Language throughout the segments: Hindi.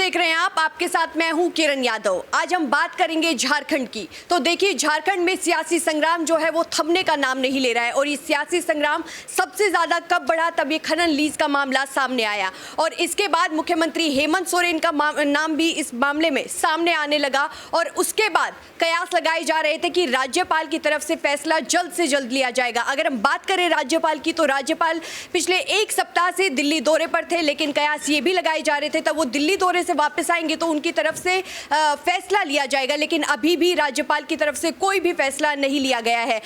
देख रहे हैं आप, आपके साथ मैं हूं किरण यादव। आज हम बात करेंगे झारखंड की। तो देखिए, झारखंड में सियासी संग्राम जो है वो थमने का नाम नहीं ले रहा है और ये सियासी संग्राम सबसे ज्यादा कब बढ़ा, तब ये खनन लीज का मामला सामने आया और इसके बाद मुख्यमंत्री हेमंत सोरेन का नाम भी इस मामले में सामने आने लगा और उसके बाद कयास लगाए जा रहे थे कि राज्यपाल की तरफ से फैसला जल्द से जल्द लिया जाएगा। अगर हम बात करें राज्यपाल की, तो राज्यपाल पिछले एक सप्ताह से दिल्ली दौरे पर थे, लेकिन कयास ये भी लगाए जा रहे थे तब वो दिल्ली दौरे से वापस आएंगे तो उनकी तरफ से फैसला लिया जाएगा, लेकिन अभी भी राज्यपाल की तरफ से कोई भी फैसला नहीं लिया गया है।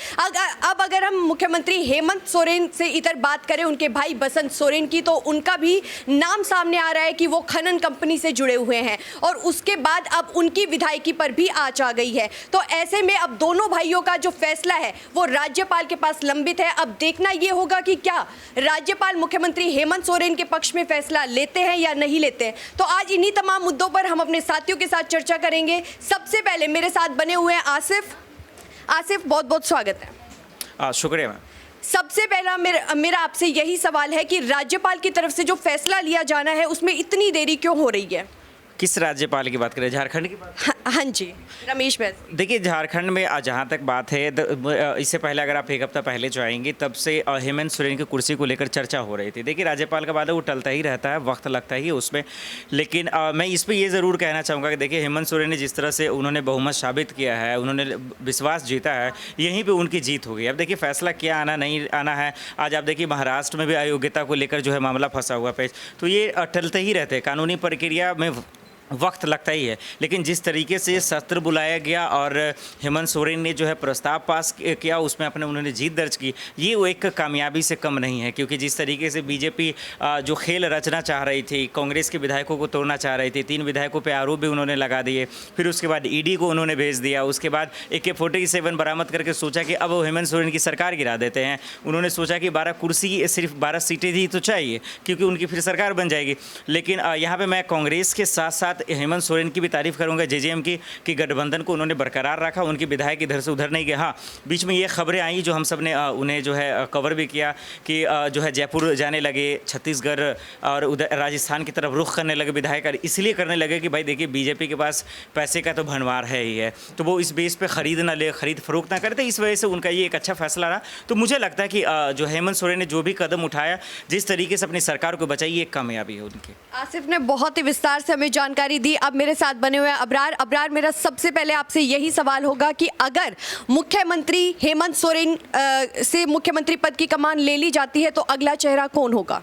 अब अगर हम मुख्यमंत्री हेमंत सोरेन से इधर बात करें, उनके भाई बसंत सोरेन की, तो उनका भी नाम सामने आ रहा है कि वो खनन कंपनी से जुड़े हुए हैं और उसके बाद अब उनकी विधायकी पर भी आंच आ गई है। तो ऐसे में अब दोनों भाइयों का जो फैसला है वो राज्यपाल के पास लंबित है। अब देखना ये होगा कि क्या राज्यपाल मुख्यमंत्री हेमंत सोरेन के पक्ष में फैसला लेते हैं या नहीं लेते हैं। तो आज इन्हीं तमाम मुद्दों पर हम अपने साथियों के साथ चर्चा करेंगे। सबसे पहले मेरे साथ बने हुए हैं आसिफ, बहुत बहुत स्वागत है। शुक्रिया मैम। सबसे पहला मेरा आपसे यही सवाल है कि राज्यपाल की तरफ से जो फैसला लिया जाना है उसमें इतनी देरी क्यों हो रही है? किस राज्यपाल की बात करें? झारखंड की बात? हाँ जी, रमेश बैस। देखिए, झारखंड में जहाँ तक बात है, इससे पहले अगर आप एक हफ्ता पहले जो आएंगे तब से हेमंत सोरेन की कुर्सी को लेकर चर्चा हो रही थी। देखिए, राज्यपाल का वादा वो टलता ही रहता है, वक्त लगता ही है उसमें, लेकिन मैं इस पर ये ज़रूर कहना चाहूँगा कि देखिए, हेमंत सोरेन ने जिस तरह से उन्होंने बहुमत साबित किया है, उन्होंने विश्वास जीता है, यहीं पर उनकी जीत हो गई। अब देखिए, फैसला क्या आना नहीं आना है, आज आप देखिए महाराष्ट्र में भी अयोग्यता को लेकर जो है मामला फंसा हुआ पेश, तो ये टलते ही रहते हैं। कानूनी प्रक्रिया में वक्त लगता ही है, लेकिन जिस तरीके से सत्र बुलाया गया और हेमंत सोरेन ने जो है प्रस्ताव पास किया, उसमें उन्होंने जीत दर्ज की, ये वो एक कामयाबी से कम नहीं है। क्योंकि जिस तरीके से बीजेपी जो खेल रचना चाह रही थी, कांग्रेस के विधायकों को तोड़ना चाह रही थी, 3 विधायकों पे आरोप भी उन्होंने लगा दिए, फिर उसके बाद ईडी को उन्होंने भेज दिया, उसके बाद AK-47 बरामद करके सोचा कि अब हेमंत सोरेन की सरकार गिरा देते हैं। उन्होंने सोचा कि 12 कुर्सी, सिर्फ 12 सीटें ही तो चाहिए क्योंकि उनकी फिर सरकार बन जाएगी। लेकिन यहाँ पर मैं कांग्रेस के साथ साथ हेमंत सोरेन की भी तारीफ करूंगा, JJM की, कि गठबंधन को उन्होंने बरकरार रखा, उनके विधायक इधर से उधर नहीं गए। हाँ, बीच में ये खबरें आई जो हम सब ने उन्हें जो है कवर भी किया कि जो है जयपुर जाने लगे, छत्तीसगढ़ और उधर राजस्थान की तरफ रुख करने लगे विधायक, इसलिए करने लगे कि भाई देखिए, बीजेपी के पास पैसे का तो भंडार है ही है, तो वो इस बेस पे खरीद फरोख्त ना करते, इस वजह से उनका ये एक अच्छा फैसला रहा। तो मुझे लगता है कि जो हेमंत सोरेन ने जो भी कदम उठाया, जिस तरीके से अपनी सरकार को बचाई, ये एक कामयाबी है उनकी। आसिफ ने बहुत ही विस्तार से हमें जानकारी दी। अब मेरे साथ बने हुए हैं अबरार, मेरा सबसे पहले आपसे यही सवाल होगा कि अगर मुख्यमंत्री हेमंत सोरेन से मुख्यमंत्री पद की कमान ले ली जाती है तो अगला चेहरा कौन होगा?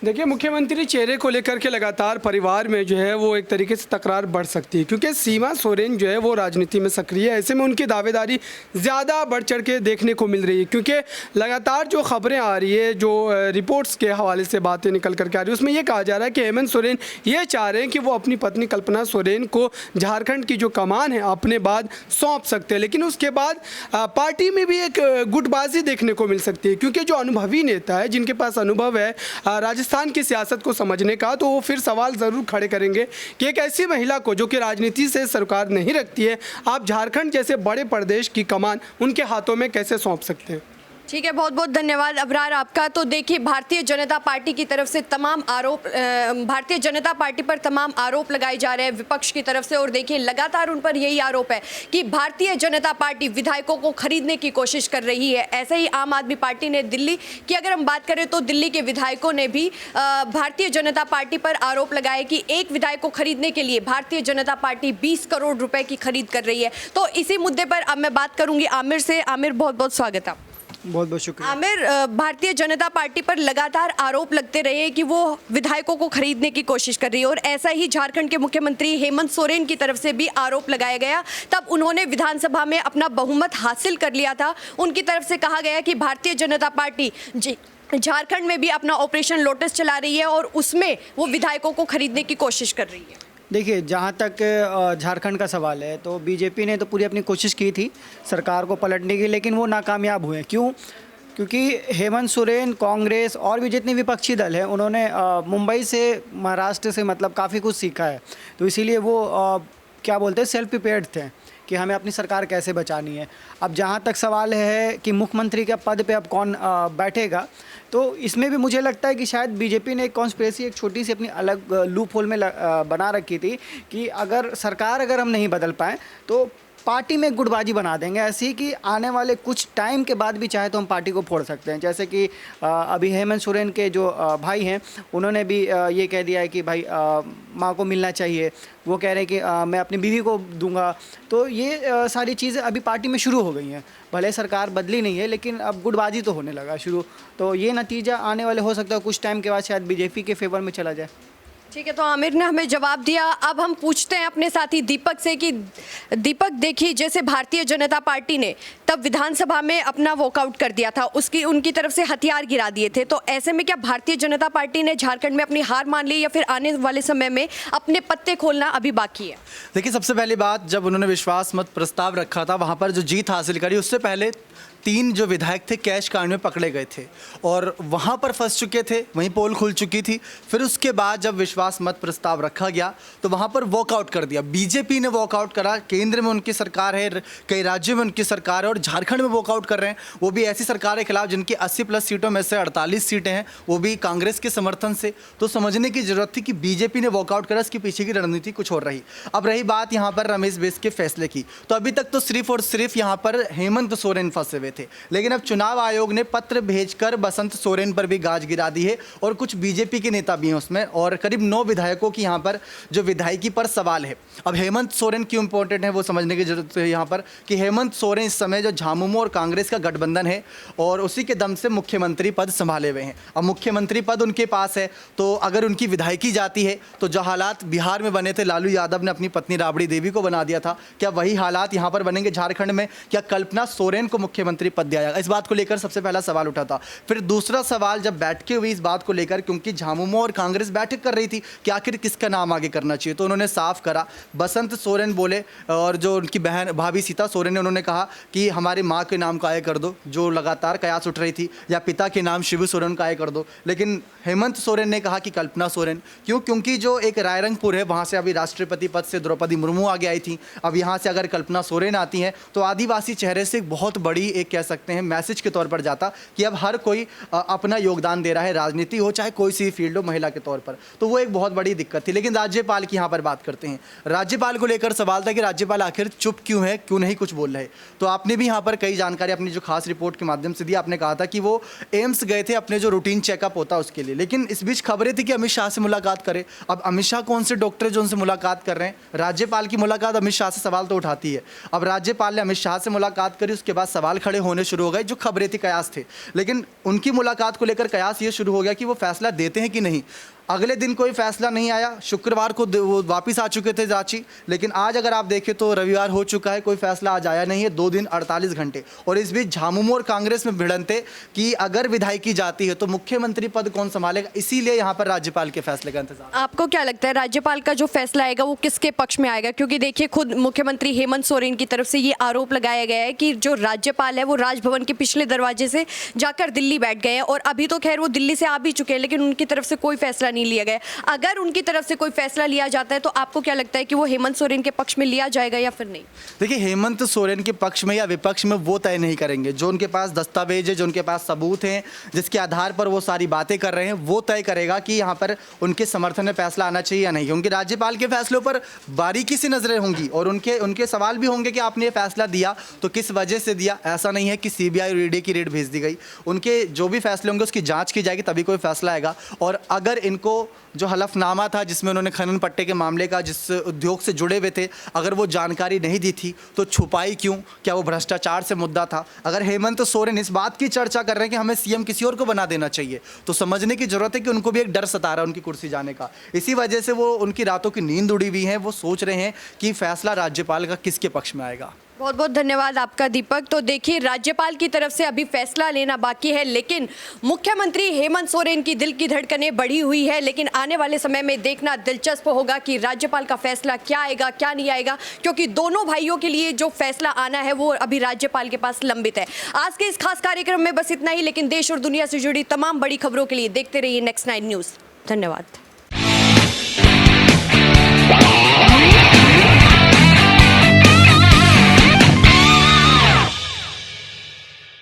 देखिए, मुख्यमंत्री चेहरे को लेकर के लगातार परिवार में जो है वो एक तरीके से तकरार बढ़ सकती है, क्योंकि सीमा सोरेन जो है वो राजनीति में सक्रिय है। ऐसे में उनकी दावेदारी ज़्यादा बढ़ चढ़ के देखने को मिल रही है, क्योंकि लगातार जो खबरें आ रही है, जो रिपोर्ट्स के हवाले से बातें निकल करके आ रही है, उसमें ये कहा जा रहा है कि हेमंत सोरेन ये चाह रहे हैं कि वो अपनी पत्नी कल्पना सोरेन को झारखंड की जो कमान है अपने बाद सौंप सकते हैं। लेकिन उसके बाद पार्टी में भी एक गुटबाजी देखने को मिल सकती है, क्योंकि जो अनुभवी नेता है, जिनके पास अनुभव है राजस्थान की सियासत को समझने का, तो वो फिर सवाल ज़रूर खड़े करेंगे कि एक ऐसी महिला को जो कि राजनीति से सरकार नहीं रखती है, आप झारखंड जैसे बड़े प्रदेश की कमान उनके हाथों में कैसे सौंप सकते हैं। ठीक है, बहुत बहुत धन्यवाद अबरार आपका। तो देखिए, भारतीय जनता पार्टी की तरफ से भारतीय जनता पार्टी पर तमाम आरोप लगाए जा रहे हैं विपक्ष की तरफ से, और देखिए लगातार उन पर यही आरोप है कि भारतीय जनता पार्टी विधायकों को खरीदने की कोशिश कर रही है। ऐसे ही आम आदमी पार्टी ने दिल्ली की अगर हम बात करें तो दिल्ली के विधायकों ने भी भारतीय जनता पार्टी पर आरोप लगाए कि एक विधायक को खरीदने के लिए भारतीय जनता पार्टी 20 करोड़ रुपए की खरीद कर रही है। तो इसी मुद्दे पर अब मैं बात करूंगी आमिर से। आमिर, बहुत बहुत स्वागत है। बहुत बहुत शुक्रिया। आमिर, भारतीय जनता पार्टी पर लगातार आरोप लगते रहे कि वो विधायकों को खरीदने की कोशिश कर रही है, और ऐसा ही झारखंड के मुख्यमंत्री हेमंत सोरेन की तरफ से भी आरोप लगाया गया। तब उन्होंने विधानसभा में अपना बहुमत हासिल कर लिया था। उनकी तरफ से कहा गया कि भारतीय जनता पार्टी झारखंड में भी अपना ऑपरेशन लोटस चला रही है और उसमें वो विधायकों को खरीदने की कोशिश कर रही है। देखिए, जहाँ तक झारखंड का सवाल है, तो बीजेपी ने तो पूरी अपनी कोशिश की थी सरकार को पलटने की, लेकिन वो नाकामयाब हुए। क्यों? क्योंकि हेमंत सोरेन, कांग्रेस और भी जितने विपक्षी दल हैं, उन्होंने मुंबई से, महाराष्ट्र से मतलब काफ़ी कुछ सीखा है, तो इसीलिए वो क्या बोलते हैं सेल्फ प्रिपेयर्ड थे कि हमें अपनी सरकार कैसे बचानी है। अब जहाँ तक सवाल है कि मुख्यमंत्री के पद पे अब कौन बैठेगा, तो इसमें भी मुझे लगता है कि शायद बीजेपी ने एक कॉन्स्पिरेसी एक छोटी सी अपनी अलग लूप होल में बना रखी थी कि अगर सरकार अगर हम नहीं बदल पाएँ तो पार्टी में गुटबाजी बना देंगे ऐसी कि आने वाले कुछ टाइम के बाद भी चाहे तो हम पार्टी को फोड़ सकते हैं। जैसे कि अभी हेमंत सोरेन के जो भाई हैं उन्होंने भी ये कह दिया है कि भाई माँ को मिलना चाहिए, वो कह रहे हैं कि मैं अपनी बीवी को दूंगा। तो ये सारी चीज़ें अभी पार्टी में शुरू हो गई हैं, भले सरकार बदली नहीं है लेकिन अब गुटबाजी तो होने लगा शुरू। तो ये नतीजा आने वाले हो सकता है कुछ टाइम के बाद शायद बीजेपी के फेवर में चला जाए। ठीक है, तो आमिर ने हमें जवाब दिया। अब हम पूछते हैं अपने साथी दीपक से कि दीपक देखिए, जैसे भारतीय जनता पार्टी ने तब विधानसभा में अपना वॉकआउट कर दिया था, उनकी तरफ से हथियार गिरा दिए थे, तो ऐसे में क्या भारतीय जनता पार्टी ने झारखंड में अपनी हार मान ली या फिर आने वाले समय में अपने पत्ते खोलना अभी बाकी है? देखिए, सबसे पहली बात, जब उन्होंने विश्वास मत प्रस्ताव रखा था वहाँ पर जो जीत हासिल करी, उससे पहले 3 जो विधायक थे कैश कांड में पकड़े गए थे और वहाँ पर फंस चुके थे, वहीं पोल खुल चुकी थी। फिर उसके बाद जब विश्वास मत प्रस्ताव रखा गया तो वहाँ पर वॉकआउट कर दिया, बीजेपी ने वॉकआउट करा। केंद्र में उनकी सरकार है, कई राज्यों में उनकी सरकार है और झारखंड में वॉकआउट कर रहे हैं, वो भी ऐसी सरकार के खिलाफ जिनकी 80+ सीटों में से 48 सीटें हैं, वो भी कांग्रेस के समर्थन से। तो समझने की जरूरत थी कि बीजेपी ने वॉकआउट करा, इसके पीछे की रणनीति कुछ और रही। अब रही बात यहाँ पर रमेश बैस के फैसले की, तो अभी तक तो सिर्फ और सिर्फ यहाँ पर हेमंत सोरेन फंसे हुए थे, लेकिन अब चुनाव आयोग ने पत्र भेजकर बसंत सोरेन पर भी गाज गिरा दी है और कुछ बीजेपी के नेता भी हैं उसमें, और करीब 9 विधायकों की यहाँ पर जो विधायकी पर सवाल है। अब हेमंत सोरेन क्यों इंपॉर्टेंट है वो समझने की जरूरत है यहाँ पर कि हेमंत सोरेन इस समय जो झामुमो और कांग्रेस का गठबंधन है और उसी के दम से मुख्यमंत्री पद संभाले हुए हैं। अब मुख्यमंत्री पद उनके पास है, तो अगर उनकी विधायकी जाती है तो जो हालात बिहार में बने थे, लालू यादव ने अपनी पत्नी राबड़ी देवी को बना दिया था, क्या वही हालात यहाँ पर बनेंगे झारखंड में? क्या कल्पना सोरेन को मुख्यमंत्री पद दिया जाएगा? इस बात को लेकर सबसे पहला सवाल उठा था। फिर दूसरा सवाल जब बैठकें हुई इस बात को लेकर, क्योंकि झामुमो और कांग्रेस बैठक कर रही थी कि आखिर किसका नाम आगे करना चाहिए, तो उन्होंने साफ करा, बसंत सोरेन बोले और जो उनकी बहन भाभी सीता सोरेन ने उन्होंने कहा कि हमारी माँ के नाम का आय कर दो, जो लगातार कयास उठ रही थी, या पिता के नाम शिबू सोरेन का आय कर दो। लेकिन हेमंत सोरेन ने कहा कि कल्पना सोरेन। क्यों? क्योंकि जो एक रायरंगपुर है वहाँ से अभी राष्ट्रपति पद से द्रौपदी मुर्मू आगे आई थी, अब यहाँ से अगर कल्पना सोरेन आती हैं तो आदिवासी चेहरे से बहुत बड़ी एक कह सकते हैं मैसेज के तौर पर जाता कि अब हर कोई अपना योगदान दे रहा है, राजनीति हो चाहे कोई सी फील्ड हो, महिला के तौर पर। तो वो एक बहुत बड़ी दिक्कत थी। लेकिन राज्यपाल की यहाँ पर बात करते हैं, राज्यपाल को लेकर सवाल था कि राज्यपाल आखिर चुप क्यों है, क्यों नहीं कुछ बोल रहे। तो आपने भी यहाँ पर कई जानकारी अपनी जो खास रिपोर्ट के माध्यम से दी, आपने कहा था कि वो एम्स गए थे अपने जो रूटीन चेकअप होता है उसके लिए, लेकिन इस बीच खबरें थी कि अमित शाह से मुलाकात करें। अब अमित शाह कौन से डॉक्टर है जो उनसे मुलाकात कर रहे हैं? राज्यपाल की मुलाकात अमित शाह से सवाल तो उठाती है। अब राज्यपाल ने अमित शाह से मुलाकात करी, उसके बाद सवाल खड़े होने शुरू हो गए, जो खबरें थी कयास थे, लेकिन उनकी मुलाकात को लेकर कयास ये शुरू हो गया कि वो फैसला देते हैं कि नहीं। अगले दिन कोई फैसला नहीं आया, शुक्रवार को वो वापस आ चुके थे रांची, लेकिन आज अगर आप देखें तो रविवार हो चुका है, कोई फैसला आज आया नहीं है। 2 दिन 48 घंटे, और इस बीच झामुमो और कांग्रेस में भिड़ंते कि अगर विधायकी जाती है तो मुख्यमंत्री पद कौन संभालेगा, इसीलिए यहाँ पर राज्यपाल के फैसले का इंतजार। आपको क्या लगता है राज्यपाल का जो फैसला आएगा वो किसके पक्ष में आएगा? क्योंकि देखिए, खुद मुख्यमंत्री हेमंत सोरेन की तरफ से ये आरोप लगाया गया है कि जो राज्यपाल है वो राजभवन के पिछले दरवाजे से जाकर दिल्ली बैठ गए हैं, और अभी तो खैर वो दिल्ली से आ भी चुके हैं, लेकिन उनकी तरफ से कोई फैसला नहीं लिया गया। अगर उनकी तरफ से कोई फैसला लिया जाता है तो आपको क्या लगता है कि वो हेमंत सोरेन के पक्ष में लिया जाएगा या फिर नहीं? देखिए, हेमंत सोरेन के पक्ष में या विपक्ष में वो तय नहीं करेंगे। जो उनके पास दस्तावेज है, जो उनके पास सबूत हैं, जिसके आधार पर वो सारी बातें कर रहे हैं, वो तय करेगा कि यहाँ पर उनके समर्थन में फैसला आना चाहिए या नहीं। क्योंकि राज्यपाल के फैसलों पर बारीकी से नजरें होंगी और उनके सवाल भी होंगे कि आपने ये फैसला दिया तो किस वजह से दिया। ऐसा नहीं है कि सीबीआई और ईडी की रेड भेज दी गई, उनके जो भी फैसले होंगे उसकी जाँच की जाएगी, तभी कोई फैसला आएगा। और अगर इनको जो हलफनामा था जिसमें उन्होंने खनन पट्टे के मामले का, जिस उद्योग से जुड़े हुए थे, अगर वो जानकारी नहीं दी थी तो छुपाई क्यों? क्या वो भ्रष्टाचार से मुद्दा था? अगर हेमंत सोरेन इस बात की चर्चा कर रहे हैं कि हमें सीएम किसी और को बना देना चाहिए, तो समझने की जरूरत है कि उनको भी एक डर सता रहा है उनकी कुर्सी जाने का। इसी वजह से वो उनकी रातों की नींद उड़ी हुई है, वो सोच रहे हैं कि फैसला राज्यपाल का किसके पक्ष में आएगा। बहुत बहुत धन्यवाद आपका दीपक। तो देखिए, राज्यपाल की तरफ से अभी फैसला लेना बाकी है, लेकिन मुख्यमंत्री हेमंत सोरेन की दिल की धड़कनें बढ़ी हुई है। लेकिन आने वाले समय में देखना दिलचस्प होगा कि राज्यपाल का फैसला क्या आएगा, क्या नहीं आएगा, क्योंकि दोनों भाइयों के लिए जो फैसला आना है वो अभी राज्यपाल के पास लंबित है। आज के इस खास कार्यक्रम में बस इतना ही, लेकिन देश और दुनिया से जुड़ी तमाम बड़ी खबरों के लिए देखते रहिए Next 9 न्यूज़। धन्यवाद।